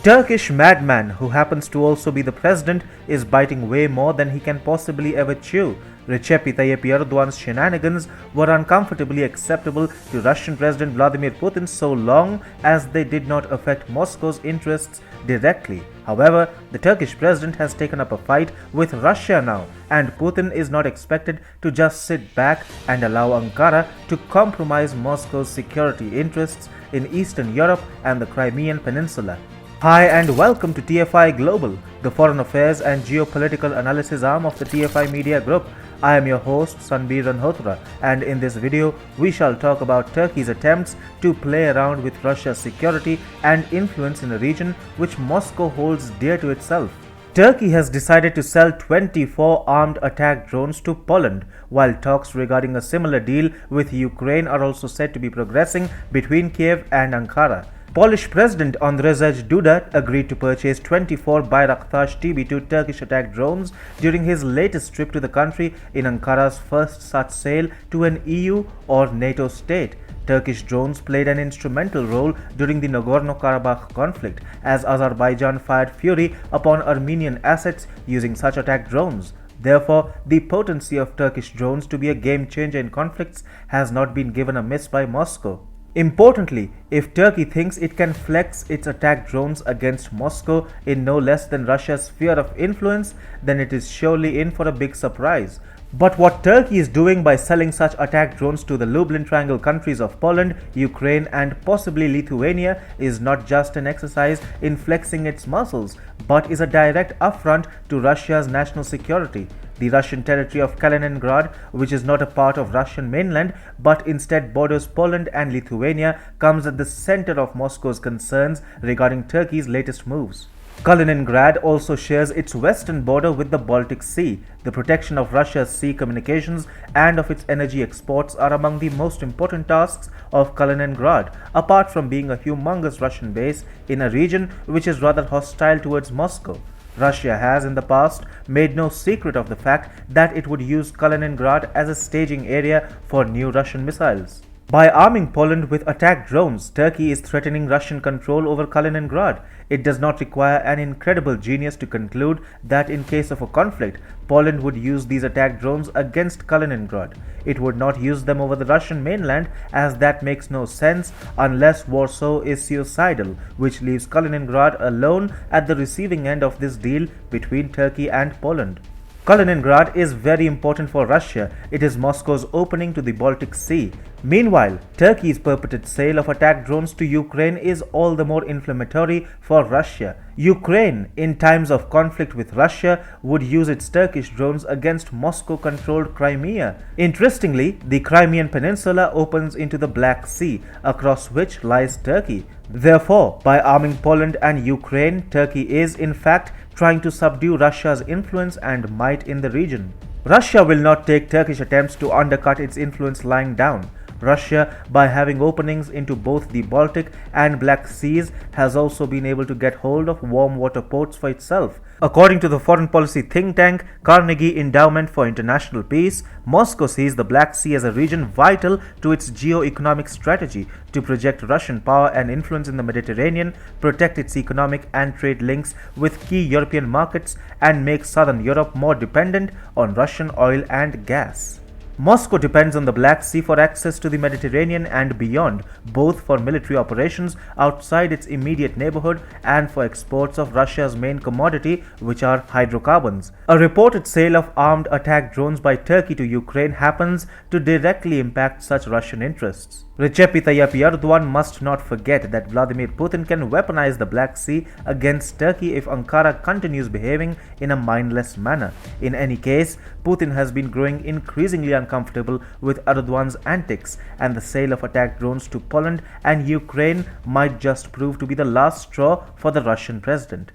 Turkish madman, who happens to also be the president, is biting way more than he can possibly ever chew. Recep Tayyip Erdogan's shenanigans were uncomfortably acceptable to Russian President Vladimir Putin so long as they did not affect Moscow's interests directly. However, the Turkish president has taken up a fight with Russia now, and Putin is not expected to just sit back and allow Ankara to compromise Moscow's security interests in Eastern Europe and the Crimean Peninsula. Hi and welcome to TFI Global, the foreign affairs and geopolitical analysis arm of the TFI Media Group. I am your host Sanbir Ranhotra, and in this video we shall talk about Turkey's attempts to play around with Russia's security and influence in a region which Moscow holds dear to itself. Turkey has decided to sell 24 armed attack drones to Poland, while talks regarding a similar deal with Ukraine are also said to be progressing between Kiev and Ankara. Polish President Andrzej Duda agreed to purchase 24 Bayraktar TB2 Turkish attack drones during his latest trip to the country in Ankara's first such sale to an EU or NATO state. Turkish drones played an instrumental role during the Nagorno-Karabakh conflict, as Azerbaijan fired fury upon Armenian assets using such attack drones. Therefore, the potency of Turkish drones to be a game changer in conflicts has not been given a miss by Moscow. Importantly, if Turkey thinks it can flex its attack drones against Moscow in no less than Russia's sphere of influence, then it is surely in for a big surprise. But what Turkey is doing by selling such attack drones to the Lublin Triangle countries of Poland, Ukraine and possibly Lithuania is not just an exercise in flexing its muscles, but is a direct affront to Russia's national security. The Russian territory of Kaliningrad, which is not a part of Russian mainland but instead borders Poland and Lithuania, comes at the center of Moscow's concerns regarding Turkey's latest moves. Kaliningrad also shares its western border with the Baltic Sea. The protection of Russia's sea communications and of its energy exports are among the most important tasks of Kaliningrad, apart from being a humongous Russian base in a region which is rather hostile towards Moscow. Russia has in the past made no secret of the fact that it would use Kaliningrad as a staging area for new Russian missiles. By arming Poland with attack drones, Turkey is threatening Russian control over Kaliningrad. It does not require an incredible genius to conclude that in case of a conflict, Poland would use these attack drones against Kaliningrad. It would not use them over the Russian mainland, as that makes no sense unless Warsaw is suicidal, which leaves Kaliningrad alone at the receiving end of this deal between Turkey and Poland. Kaliningrad is very important for Russia. It is Moscow's opening to the Baltic Sea. Meanwhile, Turkey's purported sale of attack drones to Ukraine is all the more inflammatory for Russia. Ukraine, in times of conflict with Russia, would use its Turkish drones against Moscow-controlled Crimea. Interestingly, the Crimean Peninsula opens into the Black Sea, across which lies Turkey. Therefore, by arming Poland and Ukraine, Turkey is, in fact, trying to subdue Russia's influence and might in the region. Russia will not take Turkish attempts to undercut its influence lying down. Russia, by having openings into both the Baltic and Black Seas, has also been able to get hold of warm water ports for itself. According to the foreign policy think tank Carnegie Endowment for International Peace, Moscow sees the Black Sea as a region vital to its geo-economic strategy to project Russian power and influence in the Mediterranean, protect its economic and trade links with key European markets, and make southern Europe more dependent on Russian oil and gas. Moscow depends on the Black Sea for access to the Mediterranean and beyond, both for military operations outside its immediate neighborhood and for exports of Russia's main commodity, which are hydrocarbons. A reported sale of armed attack drones by Turkey to Ukraine happens to directly impact such Russian interests. Recep Tayyip Erdogan must not forget that Vladimir Putin can weaponize the Black Sea against Turkey if Ankara continues behaving in a mindless manner. In any case, Putin has been growing increasingly uncomfortable with Erdogan's antics, and the sale of attack drones to Poland and Ukraine might just prove to be the last straw for the Russian president.